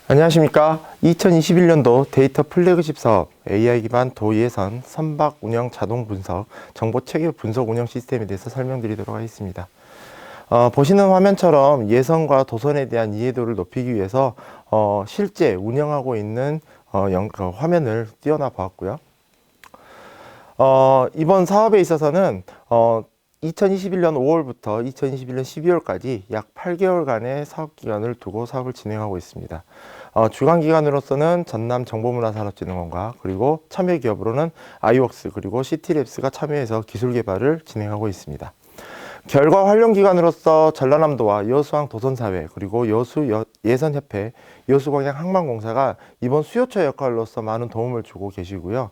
안녕하십니까. 2021년도 데이터 플래그십 사업 AI 기반 도예선 선박 운영 자동 분석 정보 체계 분석 운영 시스템에 대해서 설명드리도록 하겠습니다. 보시는 화면처럼 예선과 도선에 대한 이해도를 높이기 위해서 실제 운영하고 있는 화면을 띄워놔 보았고요. 이번 사업에 있어서는 2021년 5월부터 2021년 12월까지 약 8개월간의 사업 기간을 두고 사업을 진행하고 있습니다. 주관 기관으로서는 전남정보문화산업진흥원과 그리고 참여 기업으로는 아이웍스 그리고 시티랩스가 참여해서 기술 개발을 진행하고 있습니다. 결과 활용 기관으로서 전라남도와 여수항 도선사회 그리고 여수 예선협회 여수광양 항만공사가 이번 수요처 역할로서 많은 도움을 주고 계시고요.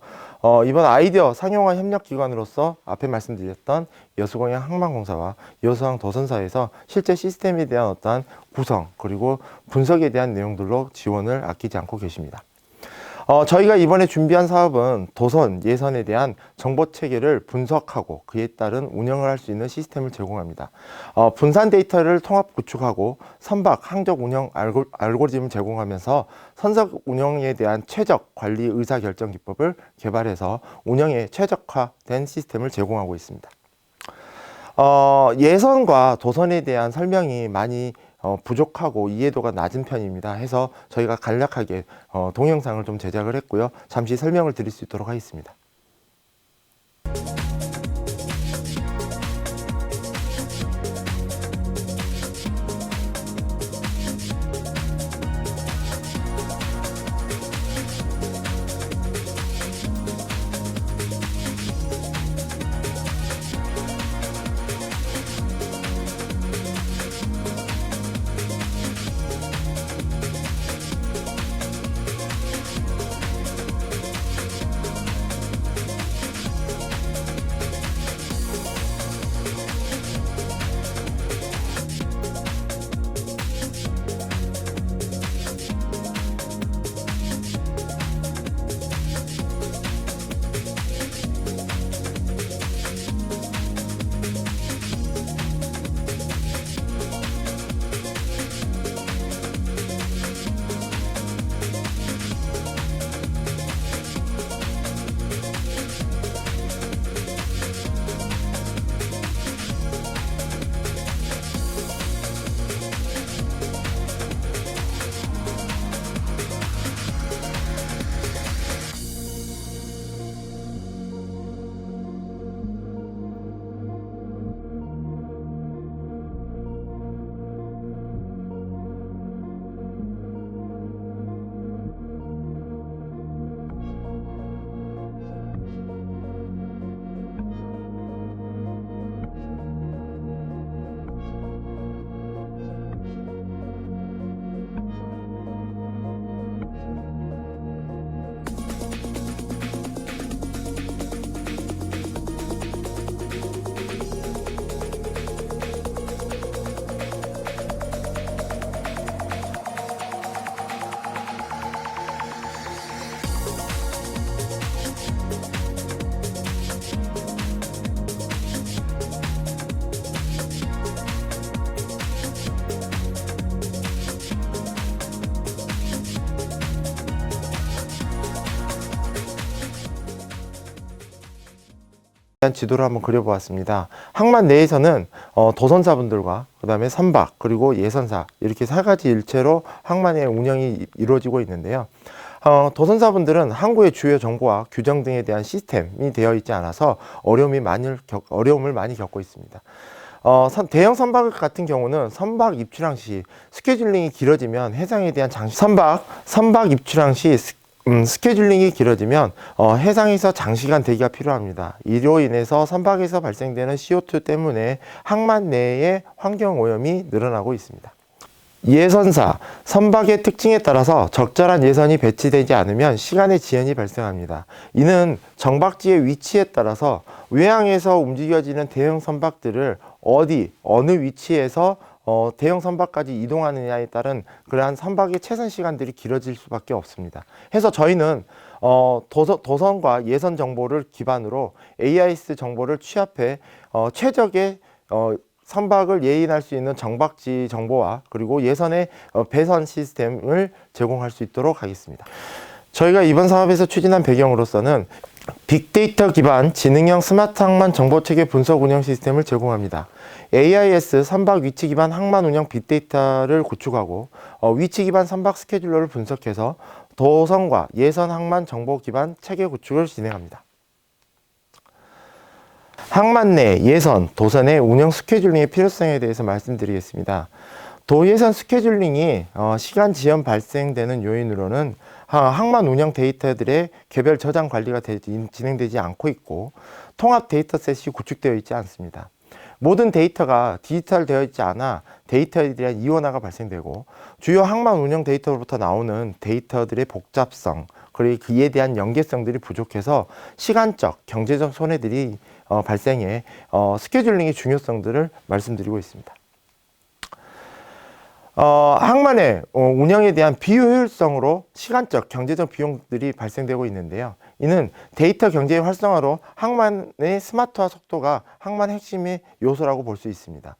이번 아이디어 상용화 협력 기관으로서 앞에 말씀드렸던 여수광양 항만공사와 여수항 도선사에서 실제 시스템에 대한 어떠한 구성 그리고 분석에 대한 내용들로 지원을 아끼지 않고 계십니다. 저희가 이번에 준비한 사업은 도선, 예선에 대한 정보 체계를 분석하고 그에 따른 운영을 할 수 있는 시스템을 제공합니다. 분산 데이터를 통합 구축하고 선박, 항적 운영 알고리즘을 제공하면서 선박 운영에 대한 최적 관리 의사결정 기법을 개발해서 운영에 최적화된 시스템을 제공하고 있습니다. 예선과 도선에 대한 설명이 많이 부족하고 이해도가 낮은 편입니다. 해서 저희가 간략하게 동영상을 좀 제작을 했고요. 잠시 설명을 드릴 수 있도록 하겠습니다. 지도를 한번 그려보았습니다. 항만 내에서는 도선사분들과 그 다음에 선박 그리고 예선사 이렇게 4가지 일체로 항만의 운영이 이루어지고 있는데요. 도선사분들은 항구의 주요 정보와 규정 등에 대한 시스템이 되어 있지 않아서 어려움을 많이 겪고 있습니다. 대형 선박 같은 경우는 선박 입출항 시 스케줄링이 길어지면 해상에 대한 선박 입출항 시 스케줄링이 길어지면 해상에서 장시간 대기가 필요합니다. 이로 인해서 선박에서 발생되는 CO2 때문에 항만 내의 환경오염이 늘어나고 있습니다. 예선사, 선박의 특징에 따라서 적절한 예선이 배치되지 않으면 시간의 지연이 발생합니다. 이는 정박지의 위치에 따라서 외항에서 움직여지는 대형 선박들을 어느 위치에서 대형 선박까지 이동하느냐에 따른 그러한 선박의 최선 시간들이 길어질 수밖에 없습니다. 해서 저희는 도선과 예선 정보를 기반으로 AIS 정보를 취합해 최적의 선박을 예인할 수 있는 정박지 정보와 그리고 예선의 배선 시스템을 제공할 수 있도록 하겠습니다. 저희가 이번 사업에서 추진한 배경으로서는 빅데이터 기반 지능형 스마트 항만 정보체계 분석 운영 시스템을 제공합니다. AIS 선박 위치 기반 항만 운영 빅데이터를 구축하고 위치 기반 선박 스케줄러를 분석해서 도선과 예선 항만 정보 기반 체계 구축을 진행합니다. 항만 내 예선, 도선의 운영 스케줄링의 필요성에 대해서 말씀드리겠습니다. 도예선 스케줄링이 시간 지연 발생되는 요인으로는 항만 운영 데이터들의 개별 저장 관리가 진행되지 않고 있고 통합 데이터셋이 구축되어 있지 않습니다. 모든 데이터가 디지털 되어 있지 않아 데이터에 대한 이원화가 발생되고 주요 항만 운영 데이터로부터 나오는 데이터들의 복잡성 그리고 그에 대한 연계성들이 부족해서 시간적, 경제적 손해들이 발생해 스케줄링의 중요성들을 말씀드리고 있습니다. 항만의 운영에 대한 비효율성으로 시간적, 경제적 비용들이 발생되고 있는데요. 이는 데이터 경제의 활성화로 항만의 스마트화 속도가 항만의 핵심의 요소라고 볼 수 있습니다.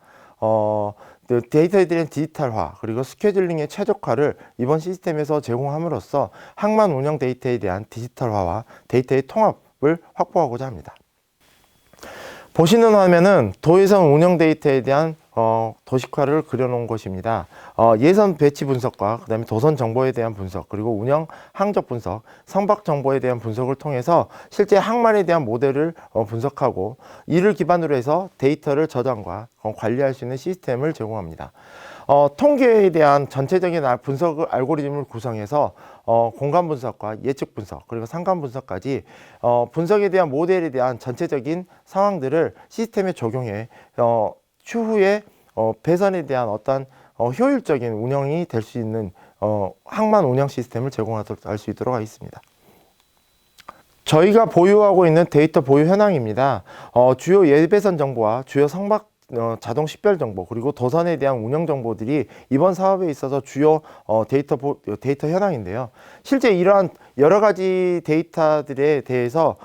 데이터에 대한 디지털화 그리고 스케줄링의 최적화를 이번 시스템에서 제공함으로써 항만 운영 데이터에 대한 디지털화와 데이터의 통합을 확보하고자 합니다. 보시는 화면은 도예선 운영 데이터에 대한 도식화를 그려놓은 것입니다. 예선 배치 분석과 그 다음에 도선 정보에 대한 분석 그리고 운영 항적 분석, 선박 정보에 대한 분석을 통해서 실제 항만에 대한 모델을 분석하고 이를 기반으로 해서 데이터를 저장과 관리할 수 있는 시스템을 제공합니다. 통계에 대한 전체적인 분석 알고리즘을 구성해서 공간 분석과 예측 분석 그리고 상관 분석까지 분석에 대한 모델에 대한 전체적인 상황들을 시스템에 적용해 추후에 배선에 대한 어떤 효율적인 운영이 될 수 있는 항만 운영 시스템을 제공하도록 할 수 있도록 하겠습니다. 저희가 보유하고 있는 데이터 보유 현황입니다. 주요 예배선 정보와 주요 선박 자동 식별 정보 그리고 도선에 대한 운영 정보들이 이번 사업에 있어서 주요 데이터 현황인데요. 실제 이러한 여러 가지 데이터들에 대해서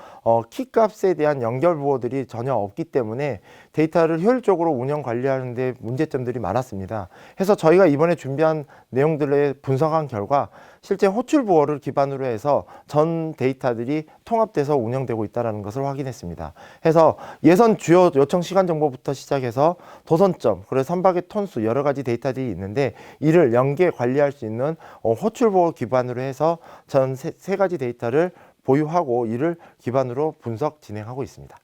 키값에 대한 연결 부호들이 전혀 없기 때문에 데이터를 효율적으로 운영 관리하는 데 문제점들이 많았습니다. 그래서 저희가 이번에 준비한 내용들을 분석한 결과 실제 호출 부호를 기반으로 해서 전 데이터들이 통합돼서 운영되고 있다는 것을 확인했습니다. 해서 예선 주요 요청 시간 정보부터 시작해서 도선점, 그리고 선박의 톤수 여러 가지 데이터들이 있는데 이를 연계 관리할 수 있는 호출 부호 기반으로 해서 전 세 가지 데이터를 보유하고 이를 기반으로 분석 진행하고 있습니다.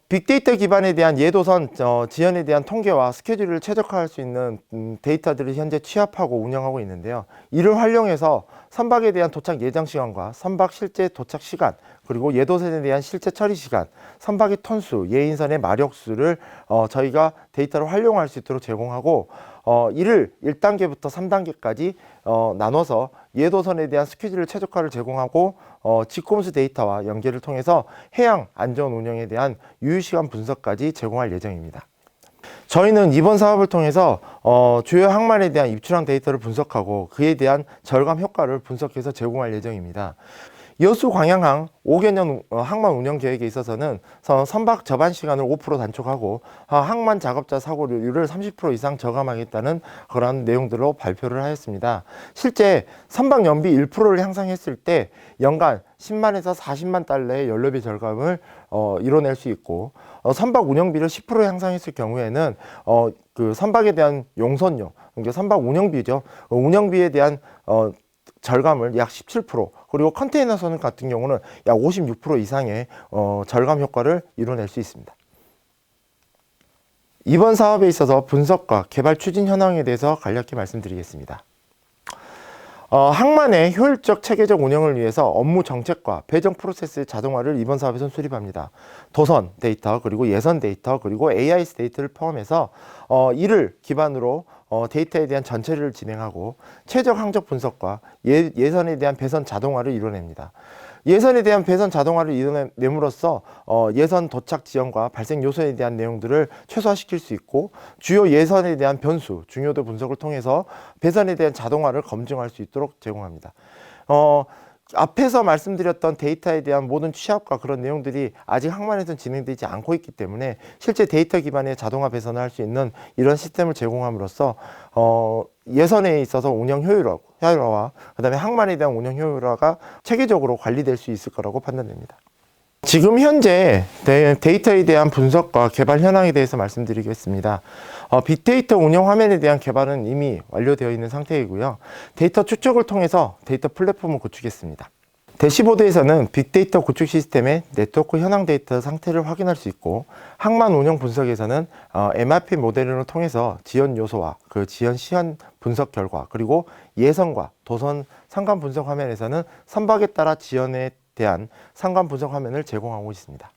빅데이터 기반에 대한 예도선 지연에 대한 통계와 스케줄을 최적화할 수 있는 데이터들을 현재 취합하고 운영하고 있는데요. 이를 활용해서 선박에 대한 도착 예정 시간과 선박 실제 도착 시간 그리고 예도선에 대한 실제 처리 시간, 선박의 톤수, 예인선의 마력수를 저희가 데이터로 활용할 수 있도록 제공하고 이를 1단계부터 3단계까지 나눠서 예도선에 대한 스케줄 최적화를 제공하고 직공수 데이터와 연계를 통해서 해양 안전 운영에 대한 유효시간 분석까지 제공할 예정입니다. 저희는 이번 사업을 통해서 주요 항만에 대한 입출항 데이터를 분석하고 그에 대한 절감 효과를 분석해서 제공할 예정입니다. 여수 광양항 5개년 항만 운영 계획에 있어서는 선박 접안 시간을 5% 단축하고 항만 작업자 사고율을 30% 이상 저감하겠다는 그런 내용들로 발표를 하였습니다. 실제 선박 연비 1%를 향상했을 때 연간 10만에서 40만 달러의 연료비 절감을 이뤄낼 수 있고 선박 운영비를 10% 향상했을 경우에는 그 선박에 대한 용선료, 그러니까 선박 운영비죠. 운영비에 대한 절감을 약 17% 그리고 컨테이너선 같은 경우는 약 56% 이상의 절감 효과를 이뤄낼 수 있습니다. 이번 사업에 있어서 분석과 개발 추진 현황에 대해서 간략히 말씀드리겠습니다. 항만의 효율적 체계적 운영을 위해서 업무 정책과 배정 프로세스 자동화를 이번 사업에서 수립합니다. 도선 데이터 그리고 예선 데이터 그리고 AIS 데이터를 포함해서 이를 기반으로 데이터에 대한 전체를 진행하고 최적 항적 분석과 예선에 대한 배선 자동화를 이뤄냅니다. 예선에 대한 배선 자동화를 이뤄냄으로써 예선 도착 지연과 발생 요소에 대한 내용들을 최소화시킬 수 있고 주요 예선에 대한 변수, 중요도 분석을 통해서 배선에 대한 자동화를 검증할 수 있도록 제공합니다. 앞에서 말씀드렸던 데이터에 대한 모든 취합과 그런 내용들이 아직 항만에서는 진행되지 않고 있기 때문에 실제 데이터 기반의 자동화 배선을 할 수 있는 이런 시스템을 제공함으로써 예선에 있어서 운영 효율화와 그다음에 항만에 대한 운영 효율화가 체계적으로 관리될 수 있을 거라고 판단됩니다. 지금 현재 데이터에 대한 분석과 개발 현황에 대해서 말씀드리겠습니다. 빅데이터 운영 화면에 대한 개발은 이미 완료되어 있는 상태이고요. 데이터 추적을 통해서 데이터 플랫폼을 구축했습니다. 대시보드에서는 빅데이터 구축 시스템의 네트워크 현황 데이터 상태를 확인할 수 있고, 항만 운영 분석에서는 MRP 모델링을 통해서 지연 요소와 그 지연 시간 분석 결과, 그리고 예선과 도선 상관 분석 화면에서는 선박에 따라 지연에 대한 상관 분석 화면을 제공하고 있습니다.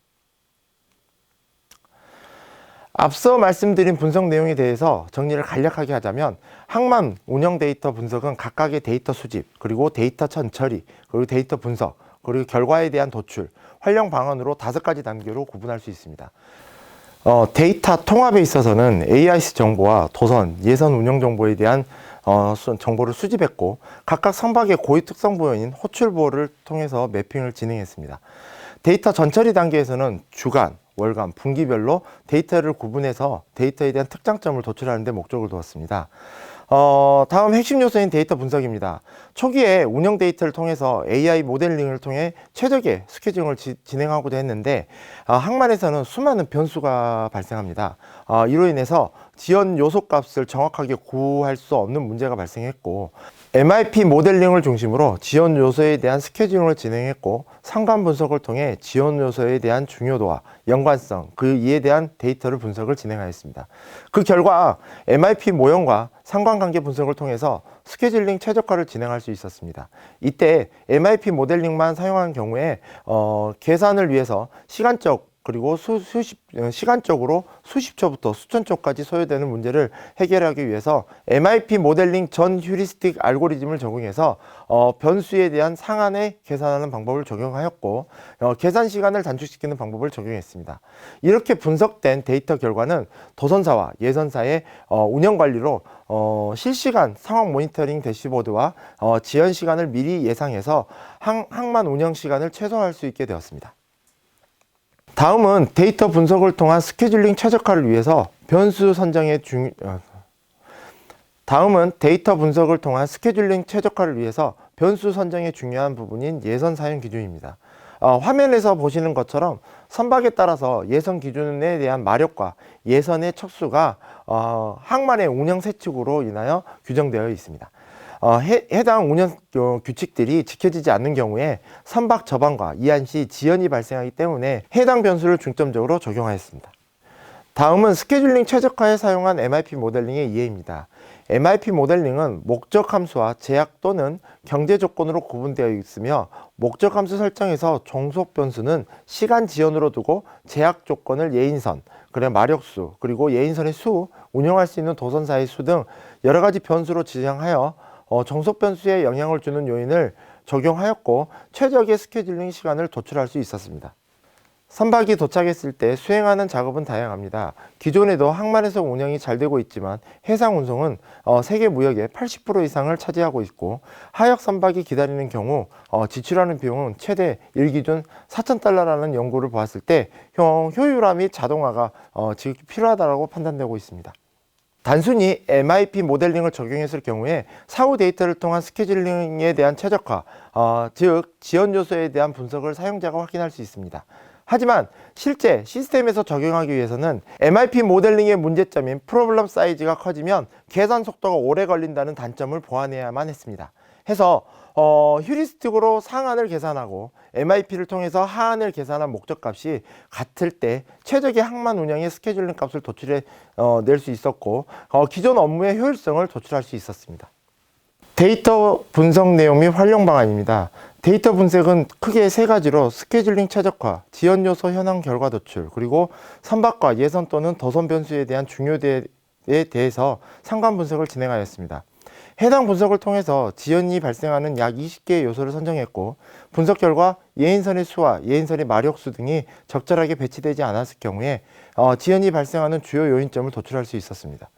앞서 말씀드린 분석 내용에 대해서 정리를 간략하게 하자면, 항만 운영 데이터 분석은 각각의 데이터 수집, 그리고 데이터 전처리, 그리고 데이터 분석, 그리고 결과에 대한 도출, 활용 방안으로 5가지 단계로 구분할 수 있습니다. 데이터 통합에 있어서는 AIS 정보와 도선, 예선 운영 정보에 대한 정보를 수집했고, 각각 선박의 고유 특성 부여인 호출 부호를 통해서 매핑을 진행했습니다. 데이터 전처리 단계에서는 주간, 월간, 분기별로 데이터를 구분해서 데이터에 대한 특장점을 도출하는 데 목적을 두었습니다. 다음 핵심 요소인 데이터 분석입니다. 초기에 운영 데이터를 통해서 AI 모델링을 통해 최적의 스케줄을 진행하고자 했는데, 항만에서는 수많은 변수가 발생합니다. 이로 인해서 지연 요소 값을 정확하게 구할 수 없는 문제가 발생했고, MIP 모델링을 중심으로 지연 요소에 대한 스케줄링을 진행했고, 상관 분석을 통해 지연 요소에 대한 중요도와 연관성, 그 이에 대한 데이터를 분석을 진행하였습니다. 그 결과 MIP 모형과 상관관계 분석을 통해서 스케줄링 최적화를 진행할 수 있었습니다. 이때 MIP 모델링만 사용한 경우에 계산을 위해서 시간적 그리고 시간적으로 수십 초부터 수천 초까지 소요되는 문제를 해결하기 위해서 MIP 모델링 전 휴리스틱 알고리즘을 적용해서 변수에 대한 상한에 계산하는 방법을 적용하였고, 계산 시간을 단축시키는 방법을 적용했습니다. 이렇게 분석된 데이터 결과는 도선사와 예선사의 운영 관리로 실시간 상황 모니터링 대시보드와 지연 시간을 미리 예상해서 항만 운영 시간을 최소화할 수 있게 되었습니다. 다음은 데이터 분석을 통한 스케줄링 최적화를 위해서 변수 선정의 중요한 부분인 예선 사용 기준입니다. 화면에서 보시는 것처럼 선박에 따라서 예선 기준에 대한 마력과 예선의 척수가 항만의 운영 세칙으로 인하여 규정되어 있습니다. 해당 운영 규칙들이 지켜지지 않는 경우에 선박 저방과 이한 시 지연이 발생하기 때문에 해당 변수를 중점적으로 적용하였습니다. 다음은 스케줄링 최적화에 사용한 MIP 모델링의 이해입니다. MIP 모델링은 목적 함수와 제약 또는 경제 조건으로 구분되어 있으며, 목적 함수 설정에서 종속 변수는 시간 지연으로 두고 제약 조건을 예인선, 그래 마력수, 그리고 예인선의 수, 운영할 수 있는 도선사의 수 등 여러 가지 변수로 지정하여 종속 변수에 영향을 주는 요인을 적용하였고, 최적의 스케줄링 시간을 도출할 수 있었습니다. 선박이 도착했을 때 수행하는 작업은 다양합니다. 기존에도 항만에서 운영이 잘 되고 있지만 해상 운송은 세계 무역의 80% 이상을 차지하고 있고, 하역 선박이 기다리는 경우 지출하는 비용은 최대 1기준 4,000달러라는 연구를 보았을 때 효율화 및 자동화가 지극히 필요하다고 판단되고 있습니다. 단순히 MIP 모델링을 적용했을 경우에 사후 데이터를 통한 스케줄링에 대한 최적화, 즉 지연 요소에 대한 분석을 사용자가 확인할 수 있습니다. 하지만 실제 시스템에서 적용하기 위해서는 MIP 모델링의 문제점인 프로블럼 사이즈가 커지면 계산 속도가 오래 걸린다는 단점을 보완해야만 했습니다. 해서 휴리스틱으로 상한을 계산하고 MIP를 통해서 하한을 계산한 목적값이 같을 때 최적의 항만 운영의 스케줄링 값을 도출해 낼 수 있었고, 기존 업무의 효율성을 도출할 수 있었습니다. 데이터 분석 내용 및 활용 방안입니다. 데이터 분석은 크게 3가지로 스케줄링 최적화, 지연 요소 현황 결과 도출, 그리고 선박과 예선 또는 도선 변수에 대한 중요도에 대해서 상관 분석을 진행하였습니다. 해당 분석을 통해서 지연이 발생하는 약 20개의 요소를 선정했고, 분석 결과 예인선의 수와 예인선의 마력수 등이 적절하게 배치되지 않았을 경우에 지연이 발생하는 주요 요인점을 도출할 수 있었습니다.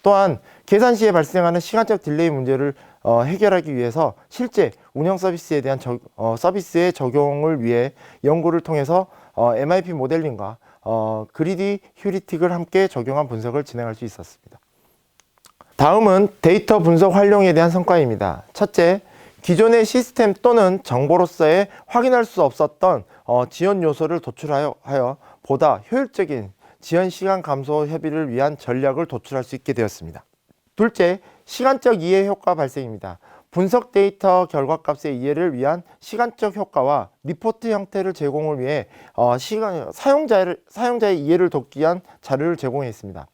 또한 계산 시에 발생하는 시간적 딜레이 문제를 해결하기 위해서 실제 운영 서비스에 대한 서비스의 적용을 위해 연구를 통해서 MIP 모델링과 그리디 휴리틱을 함께 적용한 분석을 진행할 수 있었습니다. 다음은 데이터 분석 활용에 대한 성과입니다. 첫째, 기존의 시스템 또는 정보로서의 확인할 수 없었던 지연 요소를 도출하여 보다 효율적인 지연 시간 감소 협의를 위한 전략을 도출할 수 있게 되었습니다. 둘째, 시간적 이해 효과 발생입니다. 분석 데이터 결과값의 이해를 위한 시간적 효과와 리포트 형태를 제공을 위해 사용자의 이해를 돕기 위한 자료를 제공했습니다.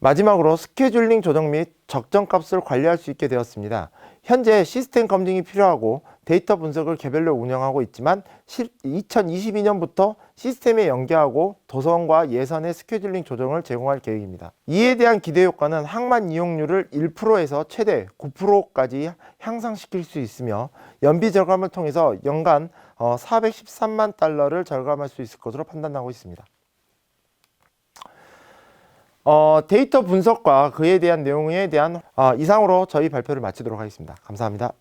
마지막으로 스케줄링 조정 및 적정값을 관리할 수 있게 되었습니다. 현재 시스템 검증이 필요하고 데이터 분석을 개별로 운영하고 있지만 2022년부터 시스템에 연계하고 도서관과 예산의 스케줄링 조정을 제공할 계획입니다. 이에 대한 기대 효과는 항만 이용률을 1%에서 최대 9%까지 향상시킬 수 있으며 연비 절감을 통해서 연간 413만 달러를 절감할 수 있을 것으로 판단하고 있습니다. 데이터 분석과 그에 대한 내용에 대한 이상으로 저희 발표를 마치도록 하겠습니다. 감사합니다.